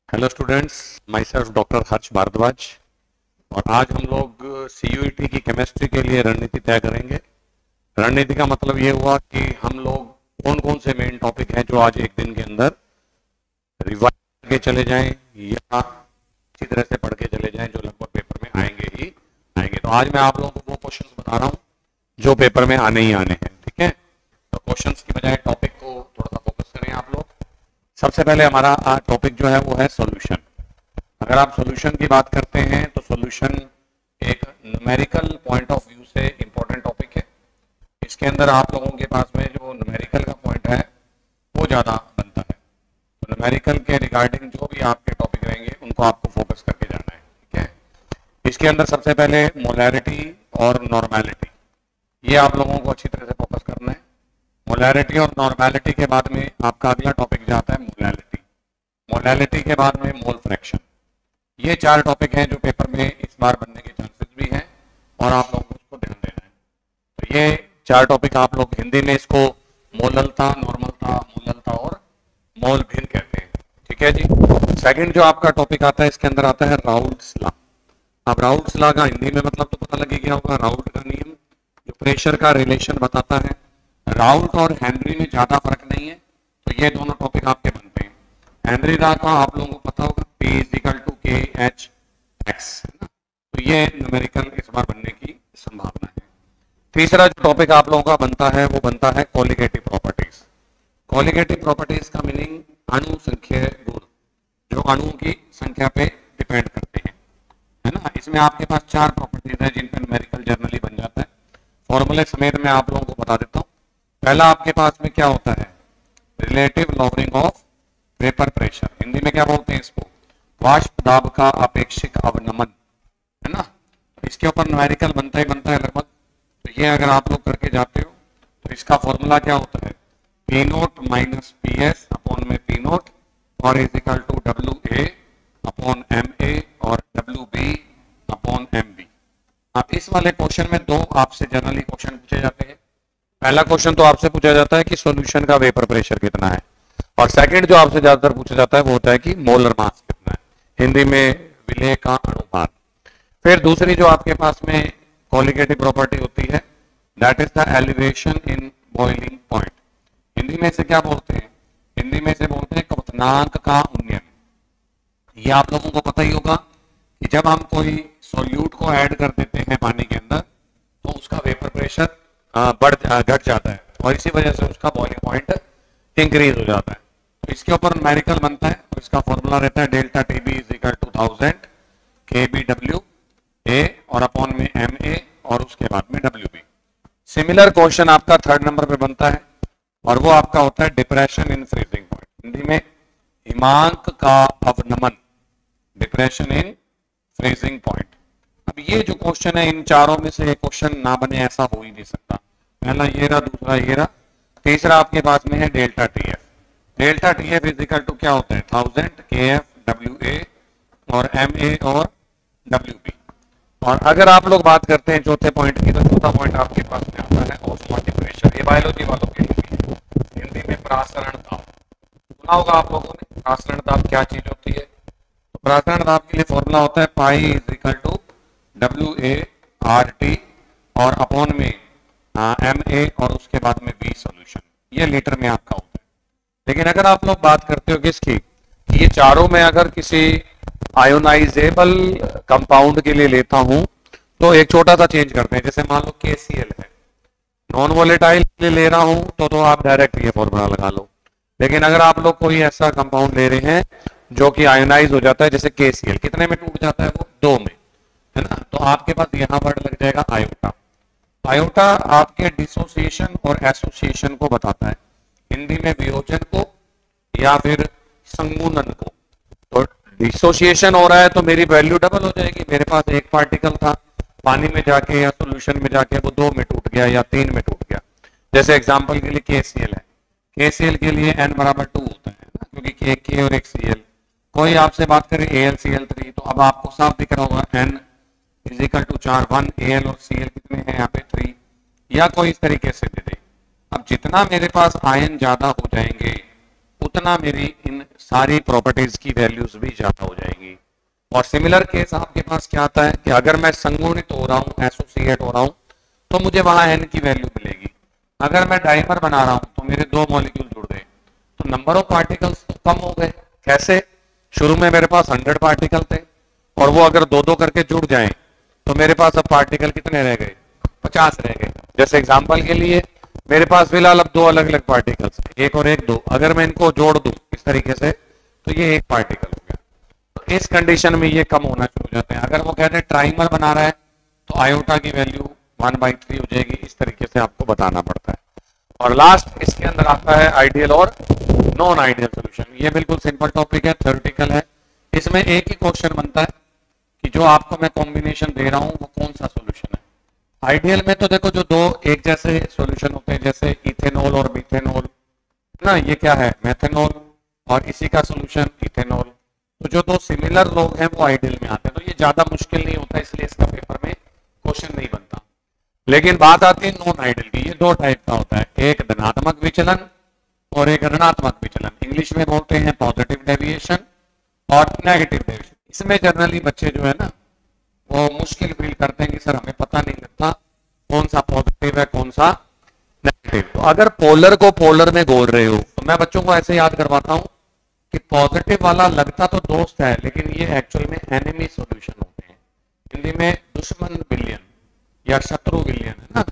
Hello students, my self doctor Harsh Bharadwaj. और आज हम लोग सीयूईटी की केमिस्ट्री के लिए रणनीति तय करेंगे। रणनीति का मतलब ये हुआ कि हम लोग कौन कौन से मेन टॉपिक हैं जो आज एक दिन के अंदर रिवाइज करके चले जाएं या अच्छी तरह से पढ़ के चले जाएं, जो लगभग पेपर में आएंगे ही आएंगे। तो आज मैं आप लोगों को वो क्वेश्चंस बता रहा हूँ जो पेपर में आने ही आने हैं, ठीक है। तो क्वेश्चंस की बजाय टॉपिक को थोड़ा सा फोकस करें आप लोग। सबसे पहले हमारा टॉपिक जो है वो है सॉल्यूशन। अगर आप सॉल्यूशन की बात करते हैं तो सॉल्यूशन एक न्यूमेरिकल पॉइंट ऑफ व्यू से इंपॉर्टेंट टॉपिक है। इसके अंदर आप लोगों के पास में जो न्यूमेरिकल का पॉइंट है वो ज्यादा बनता है। तो न्यूमेरिकल के रिगार्डिंग जो भी आपके टॉपिक रहेंगे उनको आपको फोकस करके जाना है, ठीक है। इसके अंदर सबसे पहले मोलैरिटी और नॉर्मेलिटी, ये आप लोगों को अच्छी तरह से फोकस करना है। मोलैरिटी और नॉर्मेलिटी के बाद में आपका अगला टॉपिक जाता है मोलैलिटी। मोलैलिटी के बाद में मोल फ्रैक्शन। ये चार टॉपिक हैं जो पेपर में इस बार बनने के चांसेस भी हैं और आप लोगों को उसको ध्यान देना है। तो ये चार टॉपिक आप लोग हिंदी में इसको मोललता, नॉर्मलता, मोललता और मोल भिन्न कहते हैं, ठीक है जी। सेकंड जो आपका टॉपिक आता है इसके अंदर आता है राउल्ट्स लॉ। अब राउल्ट्स लॉ का हिंदी में मतलब तो पता लगे गया होगा, राउल्ट का नियम जो प्रेशर का रिलेशन बताता है। राउल्ट और हेनरी में ज्यादा फर्क नहीं है, तो ये दोनों टॉपिक आपके बनते हैं। हेनरी लॉ का आप लोगों को पता होगा, P = KH(x), है ना। तो ये न्यूमेरिकल इस बार बनने की संभावना है। तीसरा जो टॉपिक आप लोगों का बनता है वो बनता है कोलिगेटिव प्रॉपर्टीज। कोलिगेटिव प्रॉपर्टीज का मीनिंग अणु संख्या गुण, जो अणुओं की संख्या पे डिपेंड करते हैं, है ना। इसमें आपके पास चार प्रॉपर्टीज है जिन पर न्यूमेरिकल जनरली बन जाता है। फॉर्मूले समेत मैं आप लोगों को बता देता हूँ। पहला आपके पास में क्या होता है, relative lowering of vapour pressure. Hindi में क्या बोलते हैं इसको, वाष्प दाब का अपेक्षिक अवनमन, है ना। इसके ऊपर न्यूमेरिकल बनता ही बनता है लगभग। तो ये अगर आप लोग करके जाते हो तो इसका फॉर्मूला क्या होता है, P0 - PS अपॉन में P0 और = WA अपॉन MA और WB अपॉन MB। अब इस वाले क्वेश्चन में दो आपसे जनरली क्वेश्चन पूछे जाते हैं। पहला क्वेश्चन तो आपसे पूछा जाता है कि सॉल्यूशन का वेपर प्रेशर कितना है, और सेकंड जो आपसे ज्यादातर पूछा जाता है वो होता है कि मोलर मास कितना है, हिंदी में विलेय का अनुपात। फिर दूसरी जो आपके पास में कोलिगेटिव प्रॉपर्टी होती है, that is the elevation in boiling point. Hindi में से क्या बोलते हैं, हिंदी में से बोलते हैं क्वथनांक का उन्नयन। ये आप लोगों को पता ही होगा कि जब हम कोई सोल्यूट को ऐड कर देते हैं पानी के अंदर तो उसका वेपर प्रेशर घट जाता है और इसी वजह से उसका बॉइलिंग पॉइंट इंक्रीज हो जाता है। तो इसके ऊपर न्यूमेरिकल बनता है और इसका फॉर्मूला रहता है ΔTB = 1000 kBWA और अपॉन में MA और उसके बाद में WB। सिमिलर क्वेश्चन आपका थर्ड नंबर पे बनता है और वो आपका होता है depression in freezing point. Hindi में हिमांक का अवनमन, डिप्रेशन इन फ्रीजिंग पॉइंट। अब ये जो क्वेश्चन है इन चारों में से क्वेश्चन ना बने ऐसा हो ही नहीं सकता। पहला ये रहा, दूसरा ये रहा, तीसरा आपके पास में है ΔTF। ΔTF = क्या होता है, 1000 KFWA और MA और WB। और अगर आप लोग बात करते हैं चौथे पॉइंट की, तो चौथा पॉइंट आपके पास में आता है ऑस्मोटिक प्रेशर। ये बायोलॉजी वालों के लिए हिंदी में प्रासरण दाब। सुना होगा आप लोगों ने प्रासरण दाब क्या चीज होती है। तो प्रासरण दाब के लिए फॉर्मूला होता है पाई = WA/RT और अपॉन में MA और उसके बाद में V सॉल्यूशन। ये लीटर में आपका होता है। लेकिन अगर आप लोग बात करते हो किसकी, कि ये चारों में अगर किसी आयोनाइजेबल कंपाउंड के लिए लेता हूं तो एक छोटा सा चेंज करते हैं। जैसे मान लो KCl है, नॉन वोलेटाइल के लिए ले रहा हूं तो आप डायरेक्ट ये फॉर्मूला लगा लो। लेकिन अगर आप लोग कोई ऐसा कंपाउंड ले रहे हैं जो कि आयोनाइज हो जाता है, जैसे KCl कितने में टूट जाता है, वो 2 में, है ना। तो आपके पास यहाँ वर्ड लग जाएगा आयोटा। आयोटा आपके डिसोसिएशन और एसोसिएशन को बताता है, हिंदी में वियोजन को या फिर संगुणन को। तो डिसोसिएशन हो रहा है तो मेरी वैल्यू डबल हो जाएगी। मेरे पास एक पार्टिकल था, पानी में जाके या सॉल्यूशन में जाके वो 2 में टूट गया या 3 में टूट गया। जैसे एग्जांपल के लिए KCl है, KCl के लिए n = 2 होता है ना, क्योंकि K और एक Cl। कोई आपसे बात करे AlCl3, तो अब आपको साफ दिख रहा होगा n = 4, 1 Al और Cl कितने हैं यहाँ पे 3, या कोई इस तरीके से दे दे। अब जितना मेरे पास आयन ज्यादा हो जाएंगे उतना मेरी इन सारी प्रॉपर्टीज की वैल्यूज भी ज्यादा हो जाएंगी। और सिमिलर केस आपके पास क्या आता है कि अगर मैं संगुणित हो रहा हूँ, एसोसिएट हो रहा हूँ, तो मुझे वहां एन की वैल्यू मिलेगी। अगर मैं डाइमर बना रहा हूं तो मेरे दो मॉलिक्यूल जुड़ गए, तो नंबर ऑफ पार्टिकल्स तो कम हो गए। कैसे? शुरू में मेरे पास 100 पार्टिकल थे और वो अगर दो दो करके जुड़ जाएं तो मेरे पास अब पार्टिकल कितने रह गए? 50 रह गए। जैसे एग्जांपल के लिए मेरे पास फिलहाल अब दो अलग अलग पार्टिकल्स, एक और एक दो, अगर मैं इनको जोड़ दूं इस तरीके से तो ये एक पार्टिकल हो गया। तो इस कंडीशन में ये कम होना शुरू हो जाते हैं। अगर वो कहते हैं ट्राइमर बना रहा है तो आयोटा की वैल्यू 1/3 हो जाएगी। इस तरीके से आपको बताना पड़ता है। और लास्ट इसके अंदर आता है आइडियल और नॉन आइडियल सोल्यूशन। ये बिल्कुल सिंपल टॉपिक है, थ्योरेटिकल है। इसमें एक ही क्वेश्चन बनता है कि जो आपको मैं कॉम्बिनेशन दे रहा हूं वो कौन सा सोल्यूशन है। आइडियल में तो देखो जो दो एक जैसे सोल्यूशन होते हैं, जैसे इथेनॉल और मिथेनॉल ना, ये क्या है? मेथेनॉल, और इसी का सोल्यूशन इथेनॉल। तो जो दो सिमिलर लोग हैं वो आइडियल में आते हैं, तो ये ज्यादा मुश्किल नहीं होता, इसलिए इसका पेपर में क्वेश्चन नहीं बनता। लेकिन बात आती है नॉन आइडियल की। ये दो टाइप का होता है, एक धनात्मक विचलन और एक ऋणात्मक विचलन। इंग्लिश में बोलते हैं पॉजिटिव डेविएशन और नेगेटिव डेविएशन। इसमें जनरली बच्चे जो है ना वो मुश्किल फील करते हैं कि सर हमें पता नहीं लगता कौन सा पॉजिटिव है कौन सा नेगेटिव। तो अगर पोलर को पोलर में घोल रहे हो तो मैं बच्चों को ऐसे याद करवाता हूं कि पॉजिटिव वाला लगता तो दोस्त है, लेकिन ये एक्चुअल में एनिमी सॉल्यूशन होते हैं। हिंदी में दुश्मन विलियन या शत्रु विलियन है ना,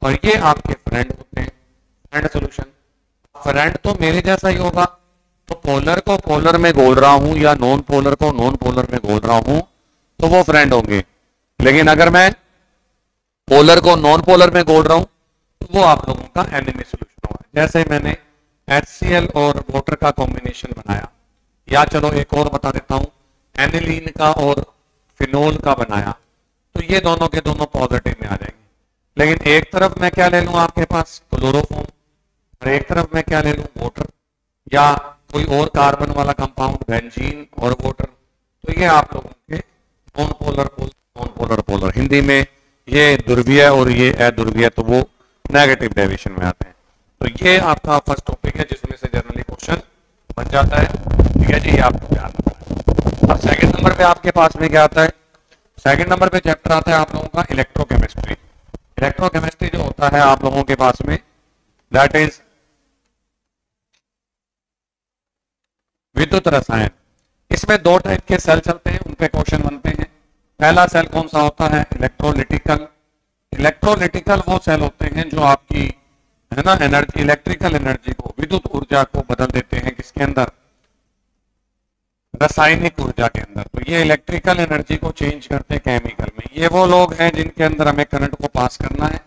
और ये आपके फ्रेंड होते हैं, फ्रेंड सॉल्यूशन। फ्रेंड तो मेरे जैसा ही होगा, तो पोलर को पोलर में घोल रहा हूं या नॉन पोलर को नॉन पोलर में घोल रहा हूं तो वो फ्रेंड होंगे। लेकिन अगर मैं पोलर को नॉन पोलर में घोल रहा हूं तो वो आप लोगों का एनिमी सॉल्यूशन होगा। जैसे मैंने HCl और वाटर का कॉम्बिनेशन बनाया, या चलो एक और बता देता हूं, एनिलीन का और फिनोल का बनाया, तो ये दोनों के दोनों पॉजिटिव में आ जाएंगे। लेकिन एक तरफ मैं क्या ले लूं आपके पास क्लोरोफॉर्म, और एक तरफ मैं क्या ले लूं वाटर, या कोई और कार्बन वाला कंपाउंड बेंजीन और वाटर, तो ये आप लोगों के non polar non polar polar. Hindi में ये ध्रुवीय और ये अध्रुवीय, तो वो नेगेटिव डेविएशन में आते हैं। तो ये आपका फर्स्ट टॉपिक है जिसमें से जनरली क्वेश्चन बन जाता है। ठीक है जी, ये आपको ध्यान रखना है। अब सेकंड नंबर पे आपके पास में क्या आता है? सेकंड नंबर पे चैप्टर आता है आप लोगों का इलेक्ट्रोकेमिस्ट्री। इलेक्ट्रोकेमिस्ट्री जो होता है आप लोगों के पास में, दैट इज विद्युत रसायन। इसमें दो टाइप के सेल चलते हैं, उन पे क्वेश्चन बनते हैं। पहला सेल कौन सा होता है? इलेक्ट्रोलिटिकल। इलेक्ट्रोलिटिकल वो सेल होते हैं जो आपकी है ना एनर्जी, इलेक्ट्रिकल एनर्जी को, विद्युत ऊर्जा को बदल देते हैं किसके अंदर? रासायनिक ऊर्जा के अंदर। तो ये इलेक्ट्रिकल एनर्जी को चेंज करते हैं केमिकल में। ये वो लोग हैं जिनके अंदर हमें करंट को पास करना है,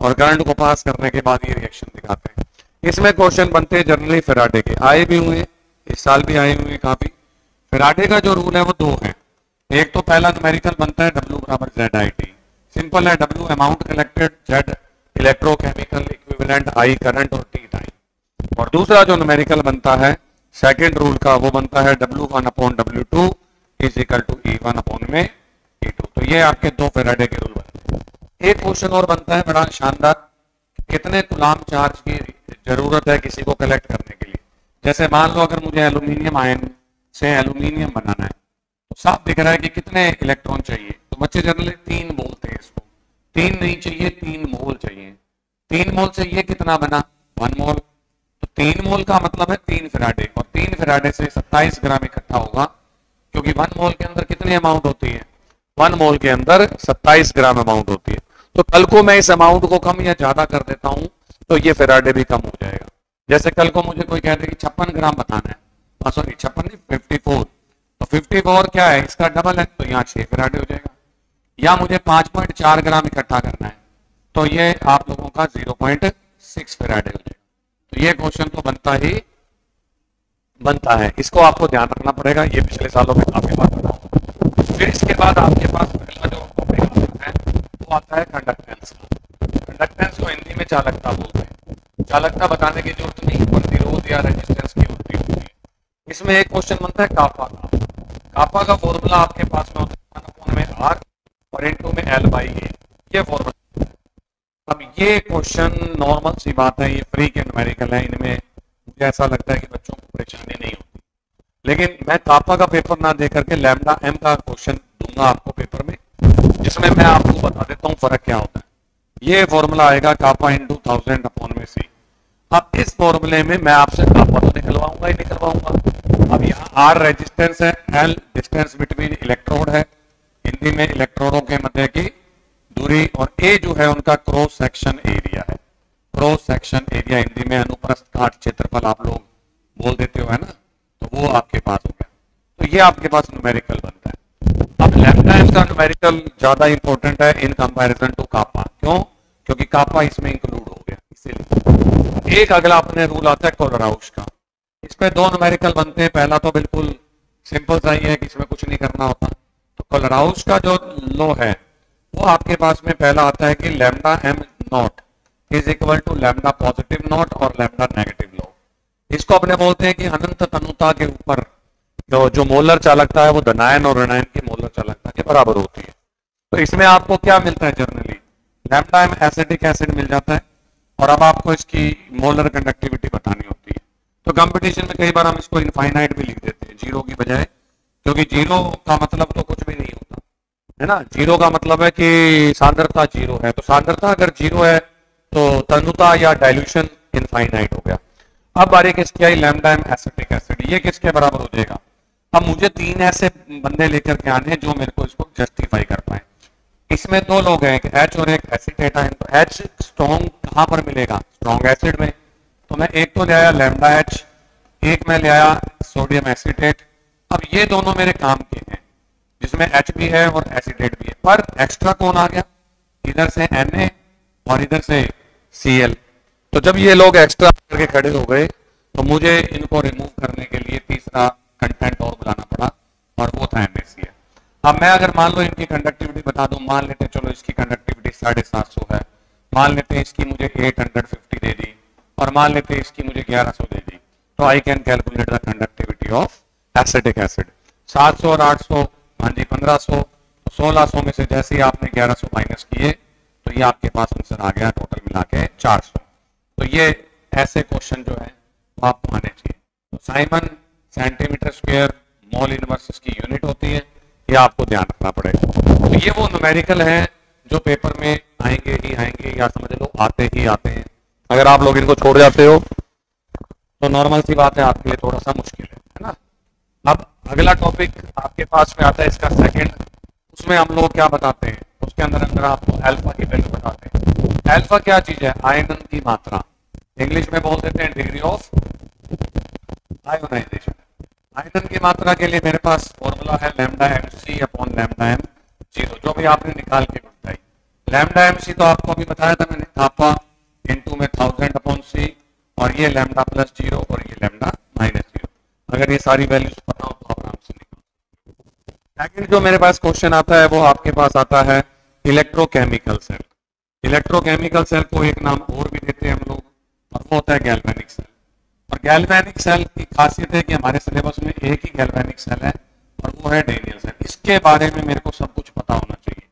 और करंट को पास करने के बाद ये रिएक्शन दिखाते हैं। इसमें क्वेश्चन बनते हैं जनरली फेराडे के, आए भी हुए इस साल भी आए हुए काफी। फेराडे का जो रूल है वो दो है। एक तो पहला न्यूमेरिकल बनता है W बराबर ZIT, सिंपल है, W amount collected, Z electrochemical equivalent, I current और T टाइम। और दूसरा जो न्यूमेरिकल बनता है सेकंड रूल का, वो बनता है W1/W2 is equal to E1 में E2। तो ये आपके दो फेराडे के रूल बनते हैं। एक क्वेश्चन और बनता है बड़ा शानदार, कितने कूलाम चार्ज की जरूरत है किसी को कलेक्ट करने के लिए। जैसे मान लो अगर मुझे एल्यूमिनियम आयन से एल्यूमिनियम बनाना है, तो साफ दिख रहा है कि कितने इलेक्ट्रॉन चाहिए। तो बच्चे जनरली 3 बोलते हैं इसको, 3 नहीं चाहिए, 3 मोल चाहिए। 3 मोल से ये कितना बना? 1 मोल। तो 3 मोल का मतलब है 3 फेराडे, और 3 फेराडे से 27 ग्राम इकट्ठा होगा, क्योंकि 1 मोल के अंदर कितनी अमाउंट होती है? 1 मोल के अंदर 27 ग्राम अमाउंट होती है। तो कल को मैं इस अमाउंट को कम या ज्यादा कर देता हूं तो ये फेराडे भी कम हो जाएगा। जैसे कल को मुझे कोई कहते कि 56 ग्राम बताना है, सॉरी 56 नहीं 54, तो 54 क्या है? इसका डबल है, तो यहाँ 6 फेराडे हो जाएगा। या मुझे 5.4 ग्राम इकट्ठा करना है, तो ये आप लोगों का 0.6 फेराडे हो जाएगा। तो ये क्वेश्चन तो बनता है, इसको आपको ध्यान रखना पड़ेगा। ये पिछले सालों में काफी बार बना। फिर इसके बाद आपके पास पहला जो टॉपिक आता है वो आता है कंडक्टेंस का। कंडक्टेंस को हिंदी में चालकता बोलते हैं। चालकता बताने की जरूरत नहीं, प्रतिरोध या रेजिस्टेंस की होती है। इसमें एक क्वेश्चन बनता है कापा का। कापा का फॉर्मूला आपके पास में होता है 1 में R और इनटू में L/A, ये फॉर्मूला। अब ये क्वेश्चन नॉर्मल सी बात है, ये फ्री के न्यूमेरिकल है, इनमें मुझे ऐसा लगता है कि बच्चों को परेशानी नहीं होती, लेकिन मैं कापा का पेपर ना दे करके लैम्डा एम का क्वेश्चन दूंगा आपको पेपर में, जिसमें मैं आपको बता देता हूँ फर्क क्या होता है। ये फॉर्मूला आएगा कापा इंटू 1000 अपॉन में सी। अब इस फॉर्मूले में मैं आपसे कापा तो निकलवाऊंगा ही निकलवाऊंगा। अब यहाँ आर रेजिस्टेंस है, एल डिस्टेंस बिटवीन इलेक्ट्रोड है, हिंदी में इलेक्ट्रोडों के मध्य की दूरी, और ए जो है उनका क्रॉस सेक्शन एरिया है। क्रॉस सेक्शन एरिया हिंदी में अनुप्रस्थ काट क्षेत्रफल आप लोग बोल देते हो, है ना, तो वो आपके पास हो गया। तो ये आपके पास न्यूमेरिकल बनता है। अब लैम्डा एम का न्यूमेरिकल ज्यादा इंपॉर्टेंट है इन कंपैरिजन टू कापा। क्यों? क्योंकि कापा इसमें इंक्लूड हो गया, इसीलिए। एक अगला अपने रूल आता है कोलराउश का। इसमें दो न्यूमेरिकल बनते हैं। पहला तो बिल्कुल सिंपल सा ही है कि इसमें कुछ नहीं करना होता। तो कोलराउश का जो लॉ है वो आपके पास में पहला आता है कि lambda M naught is equal to lambda positive naught और लैम्डा नेगेटिव नॉट। इसको अपने बोलते हैं कि अनंत तनुता के ऊपर जो मोलर चालकता है वो धनायन और ऋणायन की मोलर चालकता के बराबर होती है। तो इसमें आपको क्या मिलता है? Generally lambda M acetic acid मिल जाता है, और अब आपको इसकी मोलर कंडक्टिविटी बतानी होती है। तो कंपटीशन में कई बार हम इसको इनफाइनाइट भी लिख देते हैं जीरो की बजाय, क्योंकि जीरो का मतलब तो कुछ भी नहीं होता है ना। जीरो का मतलब है कि सांद्रता जीरो है, तो सांद्रता अगर जीरो है तो तनुता या डाइल्यूशन इनफाइनाइट हो गया। अब बारी किसकी आई? Lambda M acetic acid. ये किसके बराबर हो जाएगा? अब मुझे तीन ऐसे बंदे लेकर के आने हैं जो मेरे को इसको जस्टिफाई कर पाए। इसमें दो लोग हैं, एक एच और एक एसिटेट है। तो एच स्ट्रॉन्ग कहां पर मिलेगा? स्ट्रॉन्ग एसिड में। तो मैं एक तो ले आया लैम्डा एच, एक मैं ले आया सोडियम एसिटेट। अब ये दोनों मेरे काम के हैं, जिसमें एच भी है और एसिटेट भी है, पर एक्स्ट्रा कौन आ गया? इधर से Na और इधर से Cl। तो जब ये लोग एक्स्ट्रा करके खड़े हो गए तो मुझे इनको रिमूव करने के लिए तीसरा कंटेंट और बुलाना पड़ा, और वो था NaCl। अब मैं अगर मान लो इनकी कंडक्टिविटी बता दूं, मान लेते चलो इसकी कंडक्टिविटी 750 है, मान लेते इसकी मुझे 850 दे दी, और मान लेते इसकी मुझे 1100 दे दी, तो I can calculate the conductivity of acetic acid. 700 और 800, हाँ जी 1500, 1600 में से जैसे ही आपने 1100 माइनस किए तो ये आपके पास आंसर आ गया टोटल मिला के 400। तो ये ऐसे क्वेश्चन जो है वो आपको आने चाहिए। तो Simon centimetre square mole inverse इसकी यूनिट होती है, ये आपको ध्यान रखना पड़ेगा। तो ये वो न्यूमेरिकल हैं जो पेपर में आएंगे ही आएंगे, या समझ लो आते ही आते हैं। अगर आप लोग इनको छोड़ जाते हो तो नॉर्मल सी बात है, आपके लिए थोड़ा सा मुश्किल है ना। अब अगला टॉपिक आपके पास में आता है इसका सेकंड। उसमें हम लोग क्या बताते हैं? उसके अंदर अंदर आपको अल्फा की वैल्यू बताते हैं। अल्फा क्या चीज है? आयनन की मात्रा। इंग्लिश में बोल देते हैं डिग्री ऑफ आयोनाइजेशन। आयनन की मात्रा के लिए मेरे पास फॉर्मूला है lambda M C upon lambda M zero, जो भी आपने निकाल के बताई। लैम्डा एम सी तो आपको अभी बताया था मैंने, कापा इंटू में 1000 अपॉन सी, और ये लैम्डा प्लस जीरो और ये लैम्डा माइनस जीरो। अगर ये सारी वैल्यूज पता हो तो आराम से निकाल। सेकंड जो मेरे पास क्वेश्चन आता है वो आपके पास आता है इलेक्ट्रोकेमिकल सेल। इलेक्ट्रोकेमिकल सेल को एक नाम और भी देते हैं हम लोग, और वो होता है गैल्वेनिक सेल। और गैल्वेनिक सेल की खासियत है कि हमारे सिलेबस में एक ही गैल्वेनिक सेल है, और वो है डेनियल सेल। इसके बारे में मेरे को सब कुछ पता होना चाहिए,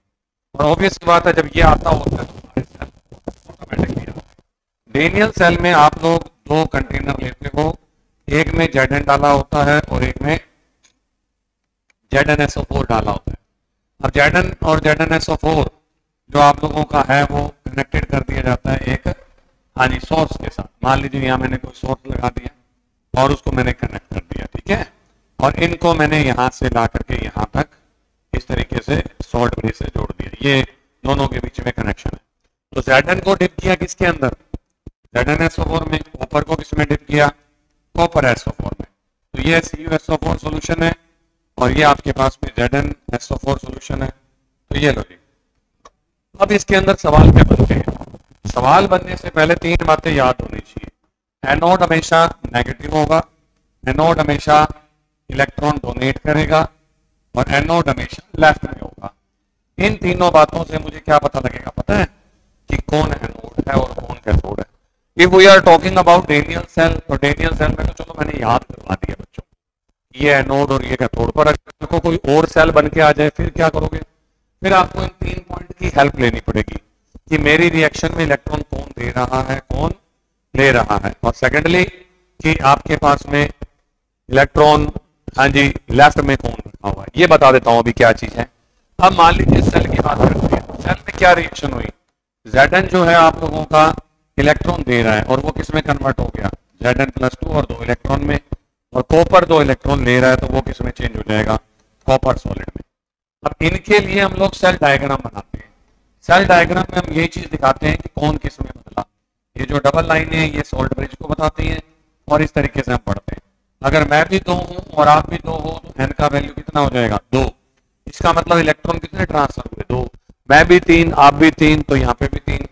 और ऑब्वियस बात है जब ये आता होता है तो हमारे सेल ऑटोमेटिकली आता है। डेनियल सेल में आप लोग दो कंटेनर लेते हो, एक में Zn डाला होता है और एक में ZnSO4 डाला होता है। अब Zn और ZnSO4 जो आप लोगों का है वो कनेक्टेड कर दिया जाता है एक हानि सोर्स के साथ। मान लीजिए यहाँ मैंने कोई सोर्स लगा दिया और उसको मैंने कनेक्ट कर दिया, ठीक है, और इनको मैंने यहाँ से ला करके यहाँ तक इस तरीके से शॉर्ट ब्रिज से जोड़ दिया। ये दोनों के बीच में कनेक्शन है। तो Zn को डिप किया किसके अंदर? ZnSO4 में। कॉपर को किसमें डिप किया? कॉपर SO4 में। तो ये CuSO4 सोल्यूशन है, और ये आपके पास में ZnSO4 सोल्यूशन है। तो ये लो जी। अब इसके अंदर सवाल क्या बनते हैं? सवाल बनने से पहले तीन बातें याद होनी चाहिए। एनोड हमेशा नेगेटिव होगा, एनोड हमेशा इलेक्ट्रॉन डोनेट करेगा, और एनोड हमेशा लेफ्ट में होगा। इन तीनों बातों से मुझे क्या पता लगेगा? पता है कि कौन एनोड है और कौन कैथोड है। If we are talking about Daniel cell, तो डेनियल सेल में तो चलो मैंने याद करवा दिया बच्चों, ये एनोड और ये कैथोड। पर अगर को कोई और सेल बन के आ जाए फिर क्या करोगे? फिर आपको इन तीन पॉइंट की हेल्प लेनी पड़ेगी कि मेरी रिएक्शन में इलेक्ट्रॉन कौन दे रहा है, कौन ले रहा है। और सेकेंडली कि आपके पास में इलेक्ट्रॉन, हाँ जी, लेफ्ट में कौन रखा हुआ है, ये बता देता हूं अभी क्या चीज है। अब मान लीजिए सेल की बात करते हैं, सेल में क्या रिएक्शन हुई, Zn जो है आप लोगों का इलेक्ट्रॉन दे रहा है और वो किस में कन्वर्ट हो गया, Zn+2 और 2 इलेक्ट्रॉन में, और कॉपर 2 इलेक्ट्रॉन ले रहा है तो वो किस में चेंज हो जाएगा, कॉपर सॉलिड में। अब इनके लिए हम लोग सेल डायग्राम बनाते हैं। सेल डायग्राम में हम ये चीज दिखाते हैं कि कौन किस में बदला। ये जो डबल लाइन है ये सोल्ट ब्रिज को बताती है और इस तरीके से हम पढ़ते हैं। अगर मैं भी 2 हूं और आप भी 2 हो तो एन का वैल्यू कितना हो जाएगा, 2। इसका मतलब इलेक्ट्रॉन कितने ट्रांसफर हुए, 2। मैं भी 3, आप भी 3, तो यहाँ पे भी 3।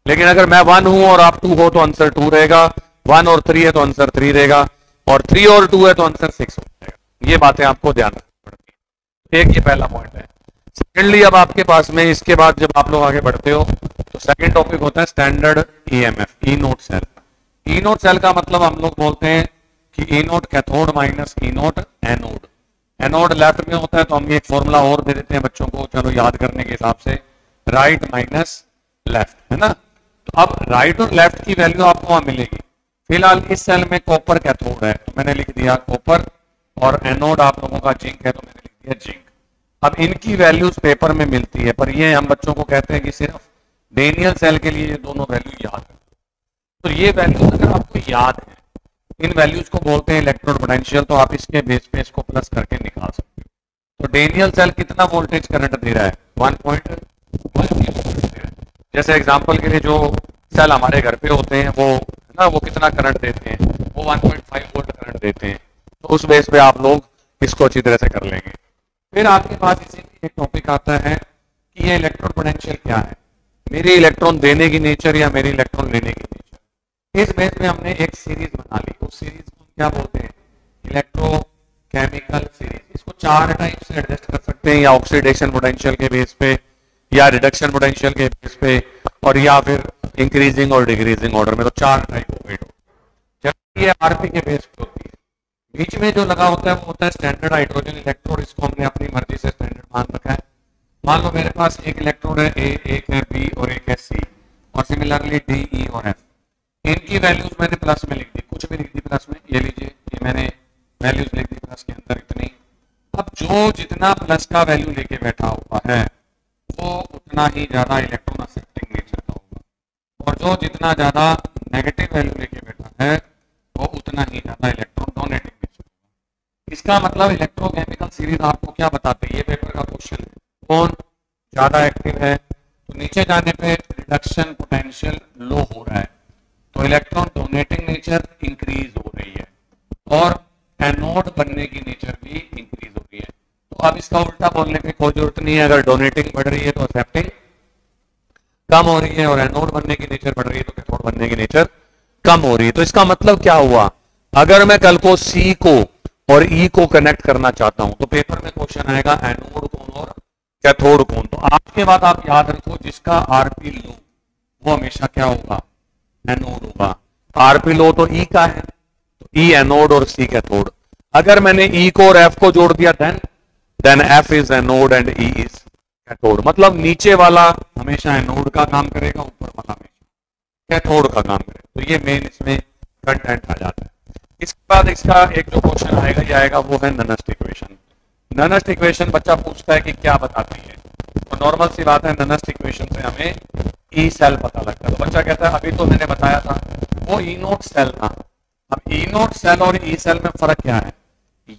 लेकिन अगर मैं 1 हूं और आप 2 हो तो आंसर 2 रहेगा, 1 और 3 है तो आंसर 3 रहेगा, और 3 और 2 है तो आंसर 6 हो जाएगा। ये बातें आपको ध्यान रखनी पड़ती है। एक ये पहला पॉइंट है। सेकेंडली, अब आपके पास में इसके बाद जब आप लोग आगे बढ़ते हो तो सेकेंड टॉपिक होता है स्टैंडर्ड ईएमएफ, ई नोट सेल। ई नोट सेल का मतलब हम लोग बोलते हैं कि ई नोट कैथोड माइनस ई नोट एनोड। एनोड लेफ्ट में होता है तो हम ये एक फॉर्मूला और दे देते हैं बच्चों को, चलो याद करने के हिसाब से, राइट माइनस लेफ्ट, है ना। तो अब राइट और लेफ्ट की वैल्यू आपको वहां मिलेगी। फिलहाल इस सेल में कॉपर कैथोड है तो मैंने लिख दिया कॉपर, और एनोड आप लोगों का जिंक है तो मैंने लिख दिया जिंक। अब इनकी वैल्यूज पेपर में मिलती है, पर ये हम बच्चों को कहते हैं कि सिर्फ डेनियल सेल के लिए ये दोनों वैल्यू याद है। तो ये वैल्यूज अगर आपको याद है, इन वैल्यूज को बोलते हैं इलेक्ट्रोड पोटेंशियल, तो आप इसके बेस पे इसको प्लस करके निकाल सकते हो। तो डेनियल सेल कितना वोल्टेज करंट दे रहा है, 1.1 दे रहा है। जैसे एग्जांपल के लिए जो सेल हमारे घर पे होते हैं वो ना, वो कितना करंट देते हैं, वो 1.5 वोल्ट करंट देते हैं। तो उस बेस पे आप लोग इसको अच्छी तरह से कर लेंगे। फिर आपके पास इसी एक टॉपिक आता है कि ये इलेक्ट्रॉन पोटेंशियल क्या है, मेरी इलेक्ट्रॉन देने की नेचर या मेरी इलेक्ट्रॉन लेने की नेचर। इस बेस पे हमने एक सीरीज बना ली, उस सीरीज को क्या बोलते हैं, इलेक्ट्रोकेमिकल सीरीज। इसको 4 टाइप से एडजस्ट कर सकते हैं, या ऑक्सीडेशन पोटेंशियल के बेस पे, या रिडक्शन पोटेंशियल के बेस पे, और या फिर इंक्रीजिंग और डिक्रीजिंग ऑर्डर में। तो 4 टाइप हो गए। जब ये आरपी के बेस पे होती है, बीच में जो लगा होता है वो होता है स्टैंडर्ड हाइड्रोजन इलेक्ट्रोड। इसको हमने अपनी मर्जी से स्टैंडर्ड मान रखा है। मान लो मेरे पास एक इलेक्ट्रोड है ए, एक है बी और एक है सी, और सिमिलरली डी, ई और एफ। इनकी वैल्यूज मैंने प्लस में लिख दी, कुछ भी लिख दी प्लस में। ये लीजिए, ये मैंने वैल्यूज लिख दी प्लस के अंदर इतनी। अब जो जितना प्लस का वैल्यू लेके बैठा हुआ है वो उतना ही ज्यादा इलेक्ट्रॉन एक्सेप्टिंग नेचर का होगा, और जो जितना ज्यादा नेगेटिव वैल्यू लेके बैठा है वो उतना ही ज्यादा इलेक्ट्रॉन डोनेटिंग नेचर होगा। इसका मतलब इलेक्ट्रोकेमिकल सीरीज आपको क्या बताते हैं, ये पेपर का क्वेश्चन है, कौन ज्यादा एक्टिव है। तो नीचे जाने पे रिडक्शन पोटेंशियल लो हो रहा है तो इलेक्ट्रॉन डोनेटिंग नेचर इंक्रीज हो रही है, और एनोड बनने की नेचर भी इंक्रीज हो रही है। तो अब इसका उल्टा बोलने की कोई जरूरत नहीं है। अगर डोनेटिंग बढ़ रही है तो एक्सेप्टिंग कम हो रही है, और एनोड बनने की नेचर बढ़ रही है तो कैथोड बनने की नेचर कम हो रही है। तो इसका मतलब क्या हुआ, अगर मैं कल को सी को और ई को कनेक्ट करना चाहता हूं तो पेपर में क्वेश्चन आएगा एनोड कौन और कैथोड कौन। तो आपके बाद आप याद रखो, जिसका आरपी लो वो हमेशा क्या होगा, एनोड होगा। आरपी लो तो ई का है, तो ई एनोड और सी कैथोड। अगर मैंने ई को और एफ को जोड़ दिया then F is anode and E is cathode. मतलब नीचे वाला हमेशा एनोड का काम करेगा, ऊपर वाला हमेशा कैथोड का काम करेगा। तो ये मेन इसमें कंटेंट आ जाता है। इसके बाद इसका एक जो क्वेश्चन आएगा ये आएगा वो है ननस्ट इक्वेशन। ननस्ट इक्वेशन बच्चा पूछता है कि क्या बताती है, तो नॉर्मल सी बात है, ननस्ट इक्वेशन से हमें ई सेल पता लगता है। तो बच्चा कहता है अभी तो मैंने बताया था वो ई नोट सेल था। अब ई नोट सेल और ई सेल में फर्क क्या है,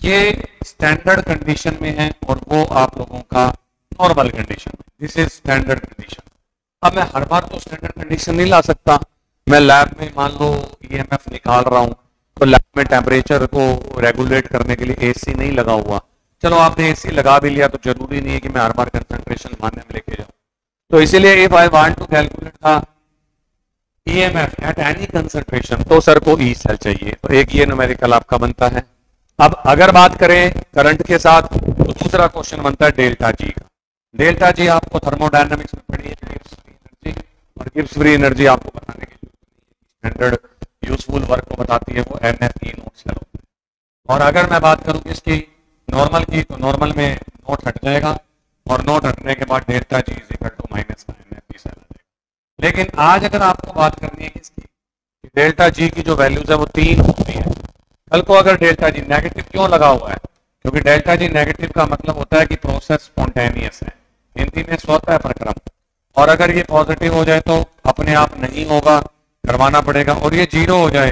ये स्टैंडर्ड कंडीशन में है और वो आप लोगों का नॉर्मल कंडीशन में। This is standard condition. अब मैं हर बार तो स्टैंडर्ड कंडीशन नहीं ला सकता। मैं लैब में मान लो ईएमएफ निकाल रहा हूं तो लैब में टेम्परेचर को रेगुलेट करने के लिए एसी नहीं लगा हुआ। चलो आपने एसी लगा भी लिया तो जरूरी नहीं है कि मैं हर बार कंसंट्रेशन मानने में लेके जाऊं। तो इसीलिए if I want to calculate the EMF at any concentration तो सर को ई सेल चाहिए। तो एक ये न्यूमेरिकल आपका बनता है। अब अगर बात करें करंट के साथ तो दूसरा क्वेश्चन बनता है डेल्टा जी का। डेल्टा जी आपको थर्मोडायनामिक्स में पढ़ी है, गिब्स फ्री एनर्जी, और गिब्स फ्री एनर्जी आपको बताने की स्टैंडर्ड यूजफुल वर्क को बताती है, वो एनएफई नोट सेल होता है। और अगर मैं बात करूं इसकी नॉर्मल की, तो नॉर्मल में नोट हट जाएगा, और नोट हटने के बाद delta G is equal to minus का एनएफई सेल आ जाएगा। लेकिन आज अगर आपको बात करनी है किसकी, डेल्टा जी की जो वैल्यूज है वो 3 होती है। कल को अगर डेल्टा जी नेगेटिव क्यों लगा हुआ है, क्योंकि डेल्टा जी नेगेटिव का मतलब होता है कि प्रोसेस स्पॉन्टेनियस है, हिंदी में स्वतः प्रक्रम। और अगर ये पॉजिटिव हो जाए तो अपने आप नहीं होगा, करवाना पड़ेगा। और ये जीरो हो जाए